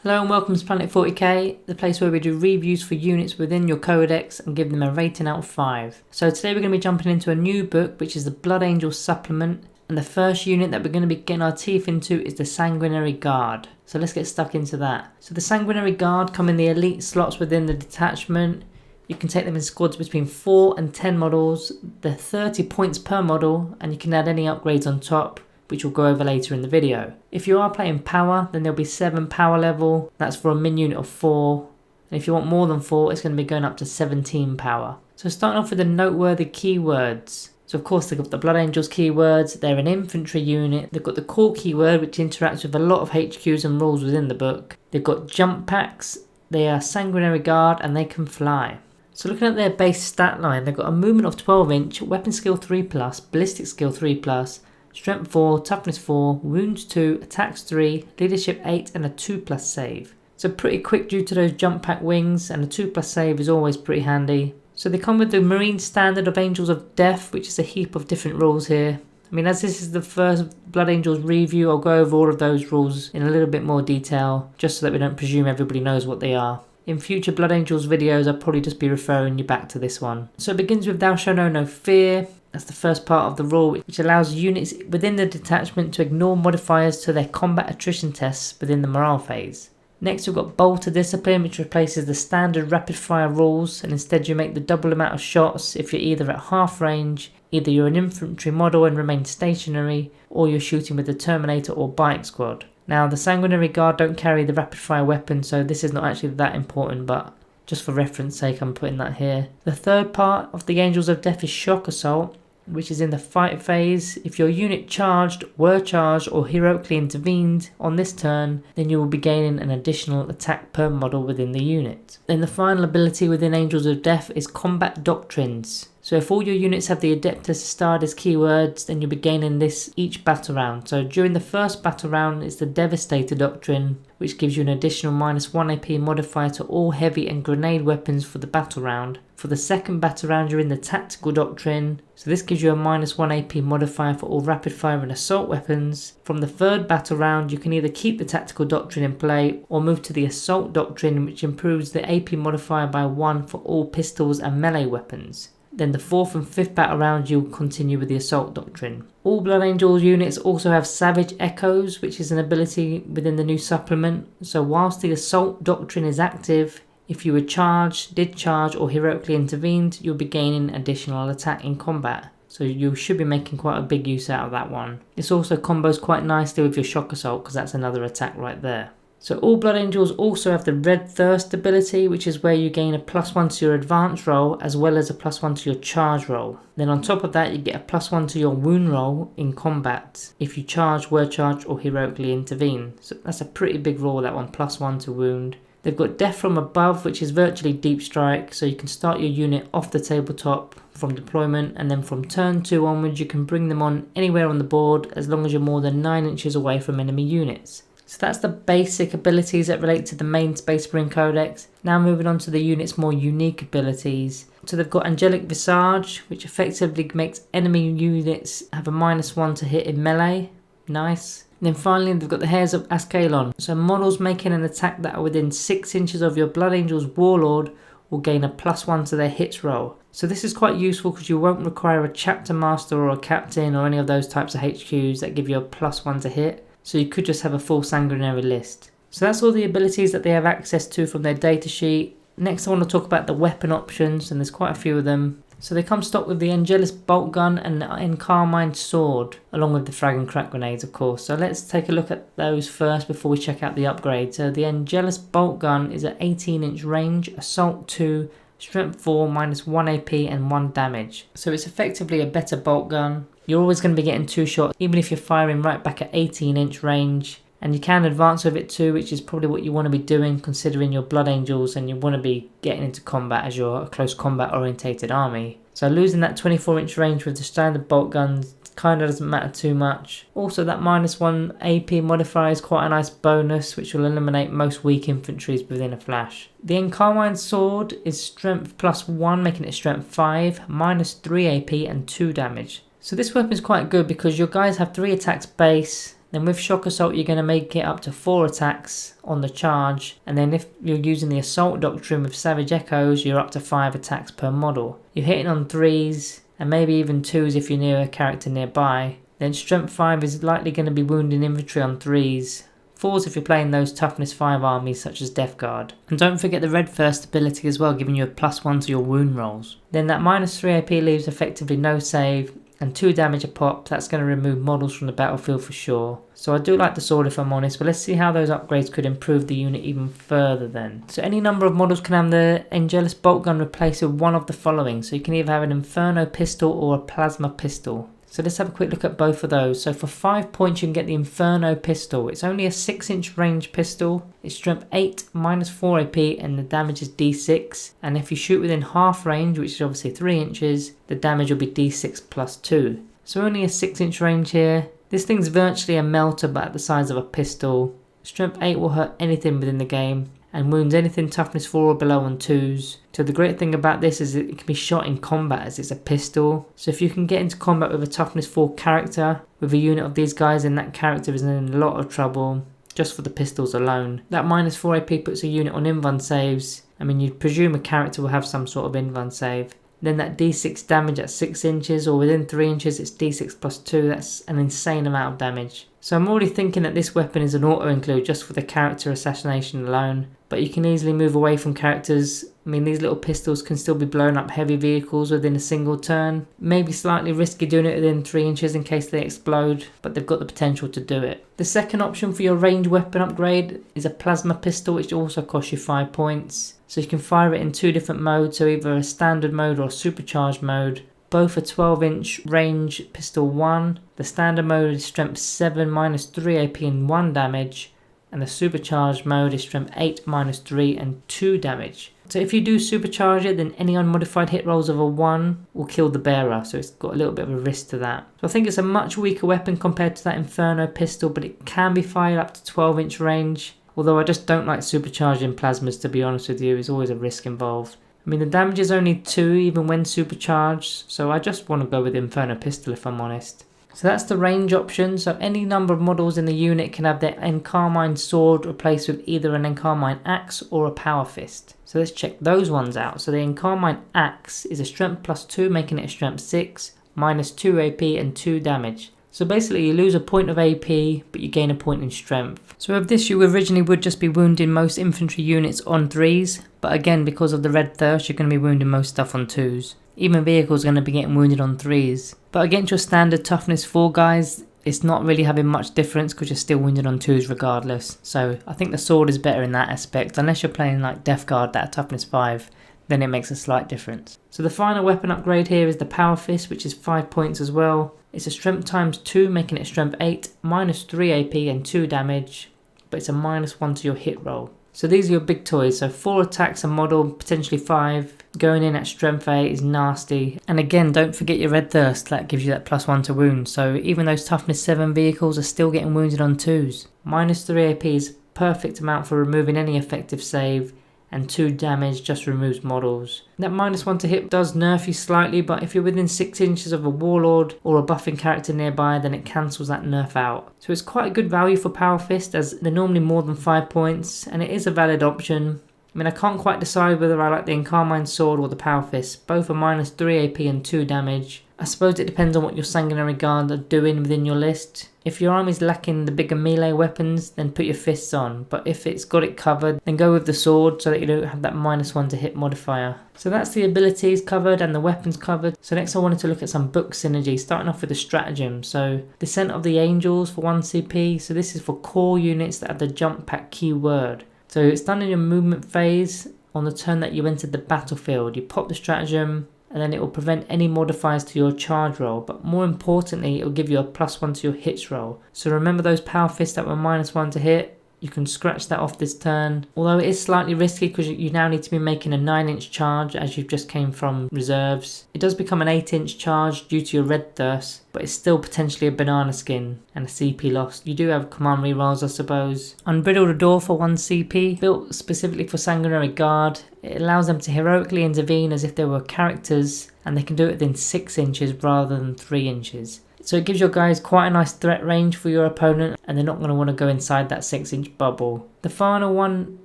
Hello and welcome to Planet 40k, the place where we do reviews for units within your Codex and give them a rating out of 5. So today we're going to be jumping into a new book, which is the Blood Angel supplement, and the first unit that we're going to be getting our teeth into is the Sanguinary Guard. So let's get stuck into that. So the Sanguinary Guard come in the elite slots within the detachment. You can take them in squads between 4 and 10 models. They're 30 points per model, and you can add any upgrades on top, which we'll go over later in the video. If you are playing power, then there'll be 7 power level. That's for a min unit of 4. And if you want more than 4, it's going to be going up to 17 power. So starting off with the noteworthy keywords. So of course they've got the Blood Angels keywords. They're an infantry unit. They've got the core keyword, which interacts with a lot of HQs and rules within the book. They've got jump packs. They are Sanguinary Guard and they can fly. So looking at their base stat line, they've got a movement of 12 inch, weapon skill 3+, ballistic skill 3+, strength 4, toughness 4, wounds 2, attacks 3, leadership 8 and a 2+ save. So pretty quick due to those jump pack wings, and a 2+ save is always pretty handy. So they come with the Marine standard of Angels of Death, which is a heap of different rules here. I mean, as this is the first Blood Angels review, I'll go over all of those rules in a little bit more detail, just so that we don't presume everybody knows what they are. In future Blood Angels videos, I'll probably just be referring you back to this one. So it begins with Thou Shalt Know No Fear. That's the first part of the rule, which allows units within the detachment to ignore modifiers to their combat attrition tests within the morale phase. Next we've got Bolter Discipline, which replaces the standard rapid fire rules, and instead you make the double amount of shots if you're either at half range, either you're an infantry model and remain stationary, or you're shooting with the Terminator or Bike Squad. Now the Sanguinary Guard don't carry the rapid fire weapon, so this is not actually that important, but just for reference sake I'm putting that here. The third part of the Angels of Death is Shock Assault, which is in the fight phase. If your unit charged, were charged or heroically intervened on this turn, then you will be gaining an additional attack per model within the unit. Then the final ability within Angels of Death is Combat Doctrines. So if all your units have the Adeptus Astartes keywords, then you'll be gaining this each battle round. So during the first battle round is the Devastator Doctrine, which gives you an additional -1 AP modifier to all heavy and grenade weapons for the battle round. For the second battle round you're in the Tactical Doctrine, so this gives you a -1 AP modifier for all rapid fire and assault weapons. From the third battle round you can either keep the Tactical Doctrine in play or move to the Assault Doctrine, which improves the AP modifier by 1 for all pistols and melee weapons. Then the fourth and fifth battle round you'll continue with the Assault Doctrine. All Blood Angels units also have Savage Echoes, which is an ability within the new supplement. So whilst the Assault Doctrine is active, if you were charged, did charge or heroically intervened, you'll be gaining additional attack in combat. So you should be making quite a big use out of that one. This also combos quite nicely with your Shock Assault, because that's another attack right there. So all Blood Angels also have the Red Thirst ability, which is where you gain a +1 to your advance roll as well as a +1 to your charge roll. Then on top of that you get a +1 to your wound roll in combat if you charge, were charged or heroically intervene. So that's a pretty big roll, that one, +1 to wound. They've got Death from Above, which is virtually deep strike, so you can start your unit off the tabletop from deployment, and then from turn 2 onwards you can bring them on anywhere on the board as long as you're more than 9 inches away from enemy units. So that's the basic abilities that relate to the main Space Marine Codex. Now moving on to the unit's more unique abilities. So they've got Angelic Visage, which effectively makes enemy units have a -1 to hit in melee. Nice. And then finally they've got the Hairs of Ascalon. So models making an attack that are within 6 inches of your Blood Angel's Warlord will gain a +1 to their hits roll. So this is quite useful because you won't require a Chapter Master or a Captain or any of those types of HQs that give you a +1 to hit. So you could just have a full sanguinary list. So that's all the abilities that they have access to from their datasheet. Next I want to talk about the weapon options, and there's quite a few of them. So they come stocked with the Angelus Bolt Gun and the Encarmine Sword, along with the Frag and Crack Grenades of course. So let's take a look at those first before we check out the upgrade. So the Angelus Bolt Gun is at 18 inch range, Assault 2, Strength 4, -1 AP and 1 damage. So it's effectively a better bolt gun. You're always going to be getting 2 shots, even if you're firing right back at 18 inch range. And you can advance with it too, which is probably what you want to be doing considering your Blood Angels and you want to be getting into combat as you're a close combat orientated army. So losing that 24 inch range with the standard bolt guns kind of doesn't matter too much. Also that -1 AP modifier is quite a nice bonus, which will eliminate most weak infantries within a flash. The Encarmine Sword is strength +1, making it strength 5, -3 AP and 2 damage. So this weapon is quite good because your guys have 3 attacks base, Then with Shock Assault you're going to make it up to 4 attacks on the charge, and then if you're using the Assault Doctrine with Savage Echoes you're up to 5 attacks per model. You're hitting on 3s and maybe even 2s if you're near a character nearby. Then Strength 5 is likely going to be wounding infantry on 3s. 4s if you're playing those Toughness 5 armies such as Death Guard. And don't forget the Red Thirst ability as well, giving you a +1 to your wound rolls. Then that -3 AP leaves effectively no save and 2 damage a pop. That's going to remove models from the battlefield for sure. So I do like the sword if I'm honest, but let's see how those upgrades could improve the unit even further then. So any number of models can have the Angelus Bolt Gun replaced with one of the following. So you can either have an Inferno Pistol or a Plasma Pistol. So let's have a quick look at both of those. So for 5 points you can get the Inferno Pistol. It's only a 6-inch range pistol. It's strength 8, -4 AP, and the damage is D6. And if you shoot within half range, which is obviously 3 inches, the damage will be D6 +2. So only a 6-inch range here. This thing's virtually a melter but at the size of a pistol. Strength 8 will hurt anything within the game and wounds anything toughness 4 or below on 2s. So the great thing about this is it can be shot in combat as it's a pistol. So if you can get into combat with a toughness 4 character with a unit of these guys, then that character is in a lot of trouble just for the pistols alone. That -4 AP puts a unit on invuln saves. I mean, you'd presume a character will have some sort of invuln save. Then that D6 damage at 6 inches or within 3 inches, it's D6 +2. That's an insane amount of damage. So I'm already thinking that this weapon is an auto include just for the character assassination alone. But you can easily move away from characters. I mean, these little pistols can still be blowing up heavy vehicles within a single turn. Maybe slightly risky doing it within 3 inches in case they explode, but they've got the potential to do it. The second option for your ranged weapon upgrade is a Plasma Pistol, which also costs you 5 points. So you can fire it in 2 different modes, so either a standard mode or a supercharged mode. Both are 12-inch range pistol 1. The standard mode is strength 7 -3 AP and 1 damage. And the supercharged mode is strength 8 -3 and 2 damage. So if you do supercharge it, then any unmodified hit rolls of a 1 will kill the bearer, so it's got a little bit of a risk to that. So I think it's a much weaker weapon compared to that Inferno pistol, but it can be fired up to 12-inch range. Although I just don't like supercharging plasmas, to be honest with you. There's always a risk involved. I mean, the damage is only 2 even when supercharged, so I just want to go with the Inferno pistol if I'm honest. So that's the range option. So any number of models in the unit can have their Encarmine Sword replaced with either an Encarmine Axe or a Power Fist. So let's check those ones out. So the Encarmine Axe is a strength +2, making it a strength 6, -2 AP and 2 damage. So basically you lose a point of AP, but you gain a point in strength. So with this you originally would just be wounding most infantry units on 3s, but again because of the Red Thirst you're going to be wounding most stuff on 2s. Even vehicles are going to be getting wounded on 3s. But against your standard toughness 4 guys, it's not really having much difference because you're still wounded on 2s regardless. So I think the sword is better in that aspect, unless you're playing like Death Guard that are toughness 5. Then it makes a slight difference. So the final weapon upgrade here is the Power Fist, which is 5 points as well. It's a strength ×2, making it strength 8, -3 AP and 2 damage, but it's a -1 to your hit roll. So these are your big toys, so 4 attacks a model, potentially 5. Going in at strength 8 is nasty. And again, don't forget your Red Thirst, that gives you that +1 to wound. So even those toughness 7 vehicles are still getting wounded on 2s. -3 AP is perfect amount for removing any effective save, and 2 damage just removes models. That -1 to hit does nerf you slightly, but if you're within 6 inches of a warlord or a buffing character nearby, then it cancels that nerf out. So it's quite a good value for Power Fist, as they're normally more than 5 points, and it is a valid option. I mean, I can't quite decide whether I like the Encarmine Sword or the Power Fist. Both are -3 AP and 2 damage. I suppose it depends on what your Sanguinary Guard are doing within your list. If your army's lacking the bigger melee weapons, then put your fists on. But if it's got it covered, then go with the sword so that you don't have that -1 to hit modifier. So that's the abilities covered and the weapons covered. So next I wanted to look at some book synergies, starting off with the Stratagems. So Descent of the Angels for 1 CP. So this is for core units that have the jump pack keyword. So it's done in your movement phase on the turn that you entered the battlefield. You pop the stratagem, and then it will prevent any modifiers to your charge roll, but more importantly it will give you a +1 to your hits roll. So remember those Power Fists that were -1 to hit? You can scratch that off this turn, although it is slightly risky because you now need to be making a 9-inch charge as you've just came from reserves. It does become an 8-inch charge due to your Red Thirst, but it's still potentially a banana skin and a CP loss. You do have command rerolls, I suppose. Unbridle the Door for 1 CP, built specifically for Sanguinary Guard. It allows them to heroically intervene as if they were characters, and they can do it within 6 inches rather than 3 inches. So it gives your guys quite a nice threat range for your opponent, and they're not going to want to go inside that 6-inch bubble. The final one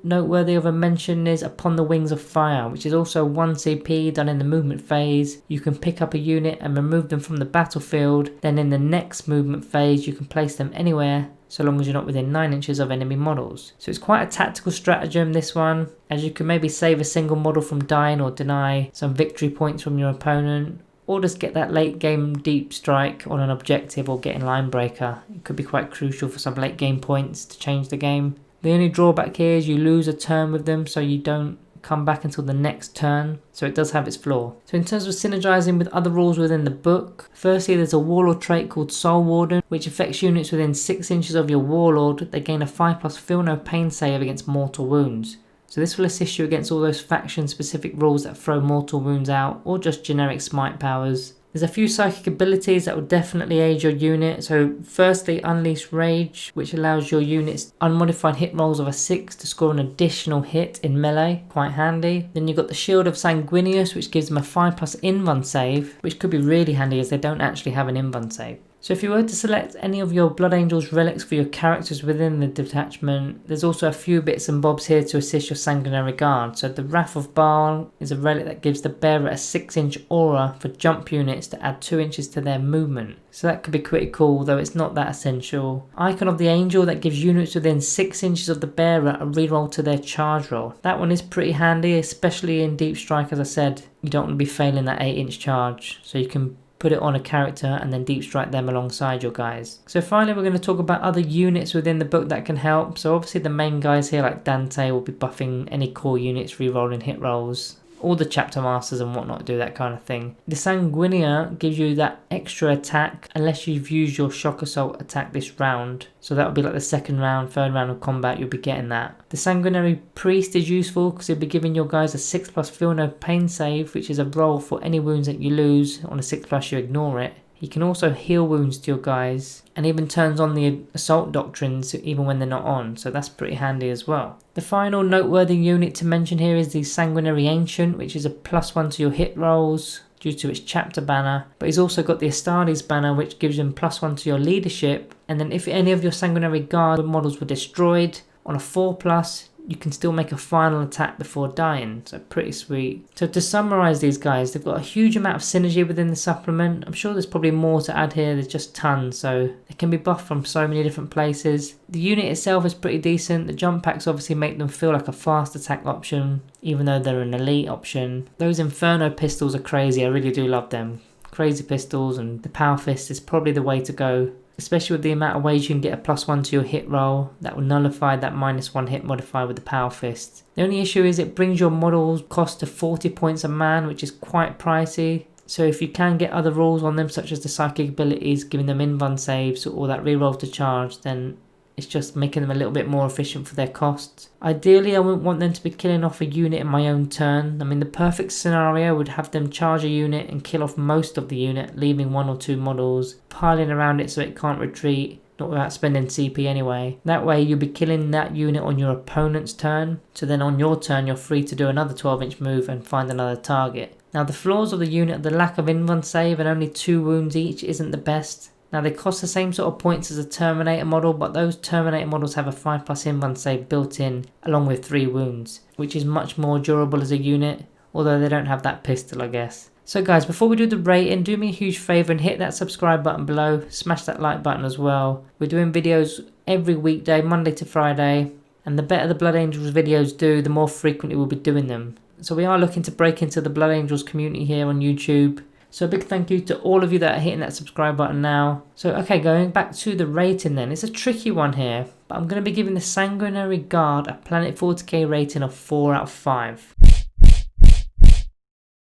noteworthy of a mention is Upon the Wings of Fire, which is also 1 CP done in the movement phase. You can pick up a unit and remove them from the battlefield, then in the next movement phase you can place them anywhere, so long as you're not within 9 inches of enemy models. So it's quite a tactical stratagem, this one, as you can maybe save a single model from dying or deny some victory points from your opponent, or just get that late game deep strike on an objective or getting line breaker. It could be quite crucial for some late game points to change the game. The only drawback here is you lose a turn with them, so you don't come back until the next turn, so it does have its flaw. So in terms of synergizing with other rules within the book, firstly there's a warlord trait called Soul Warden, which affects units within 6 inches of your warlord. They gain a 5+ feel no pain save against mortal wounds. So this will assist you against all those faction specific rules that throw mortal wounds out, or just generic smite powers. There's a few psychic abilities that will definitely aid your unit. So firstly, Unleash Rage, which allows your units unmodified hit rolls of a 6 to score an additional hit in melee, quite handy. Then you've got the Shield of Sanguinius, which gives them a 5+ invuln save, which could be really handy as they don't actually have an invuln save. So if you were to select any of your Blood Angels relics for your characters within the detachment, there's also a few bits and bobs here to assist your Sanguinary Guard. So the Wrath of Baal is a relic that gives the bearer a 6-inch aura for jump units to add 2 inches to their movement. So that could be pretty cool, though it's not that essential. Icon of the Angel that gives units within 6 inches of the bearer a reroll to their charge roll. That one is pretty handy, especially in Deep Strike. As I said, you don't want to be failing that 8-inch charge, so you can put it on a character and then deep strike them alongside your guys. So finally we're going to talk about other units within the book that can help. So obviously the main guys here like Dante will be buffing any core units, re-rolling hit rolls. All the chapter masters and whatnot do that kind of thing. The Sanguinea gives you that extra attack unless you've used your shock assault attack this round. So that would be like the second round, third round of combat, you'll be getting that. The Sanguinary Priest is useful because it'll be giving your guys a 6+ feel no pain save, which is a roll for any wounds that you lose. On a 6+ you ignore it. He can also heal wounds to your guys and even turns on the assault doctrines even when they're not on, so that's pretty handy as well. The final noteworthy unit to mention here is the Sanguinary Ancient, which is a +1 to your hit rolls due to its chapter banner, but he's also got the Astartes banner which gives him +1 to your leadership, and then if any of your Sanguinary Guard models were destroyed on a 4+, you can still make a final attack before dying, so pretty sweet. So to summarise these guys, they've got a huge amount of synergy within the supplement. I'm sure there's probably more to add here, there's just tons, so they can be buffed from so many different places. The unit itself is pretty decent. The jump packs obviously make them feel like a fast attack option, even though they're an elite option. Those Inferno pistols are crazy, I really do love them. Crazy pistols, and the Power Fist is probably the way to go, especially with the amount of ways you can get a +1 to your hit roll. That will nullify that -1 hit modifier with the Power Fist. The only issue is it brings your models cost to 40 points a man, which is quite pricey. So if you can get other rules on them, such as the psychic abilities, giving them invuln saves or that reroll to charge, then it's just making them a little bit more efficient for their costs. Ideally, I wouldn't want them to be killing off a unit in my own turn. I mean, the perfect scenario would have them charge a unit and kill off most of the unit, leaving 1 or 2 models, piling around it so it can't retreat, not without spending CP anyway. That way you'll be killing that unit on your opponent's turn, so then on your turn you're free to do another 12-inch move and find another target. Now the flaws of the unit are the lack of invuln save and only 2 wounds each isn't the best. Now they cost the same sort of points as a Terminator model, but those Terminator models have a 5+ invuln save built in along with 3 wounds, which is much more durable as a unit, although they don't have that pistol I guess. So guys, before we do the rating, do me a huge favour and hit that subscribe button below, smash that like button as well. We're doing videos every weekday, Monday to Friday, and the better the Blood Angels videos do, the more frequently we'll be doing them. So we are looking to break into the Blood Angels community here on YouTube. So a big thank you to all of you that are hitting that subscribe button now. So okay, going back to the rating then, it's a tricky one here, but I'm going to be giving the Sanguinary Guard a Planet 40k rating of 4 out of 5.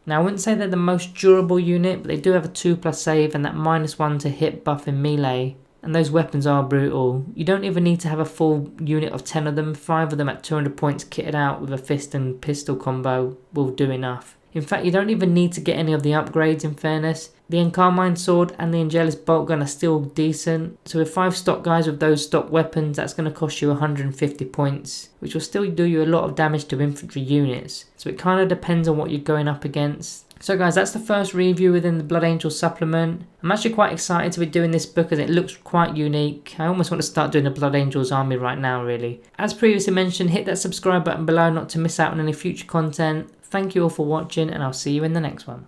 Now I wouldn't say they're the most durable unit, but they do have a 2+ save and that -1 to hit buff in melee. And those weapons are brutal. You don't even need to have a full unit of 10 of them. 5 of them at 200 points kitted out with a fist and pistol combo will do enough. In fact, you don't even need to get any of the upgrades in fairness. The Encarmine Sword and the Angelus Bolt Gun are still decent. So with 5 stock guys with those stock weapons, that's going to cost you 150 points, which will still do you a lot of damage to infantry units. So it kind of depends on what you're going up against. So guys, that's the first review within the Blood Angel supplement. I'm actually quite excited to be doing this book as it looks quite unique. I almost want to start doing the Blood Angels army right now really. As previously mentioned, hit that subscribe button below not to miss out on any future content. Thank you all for watching and I'll see you in the next one.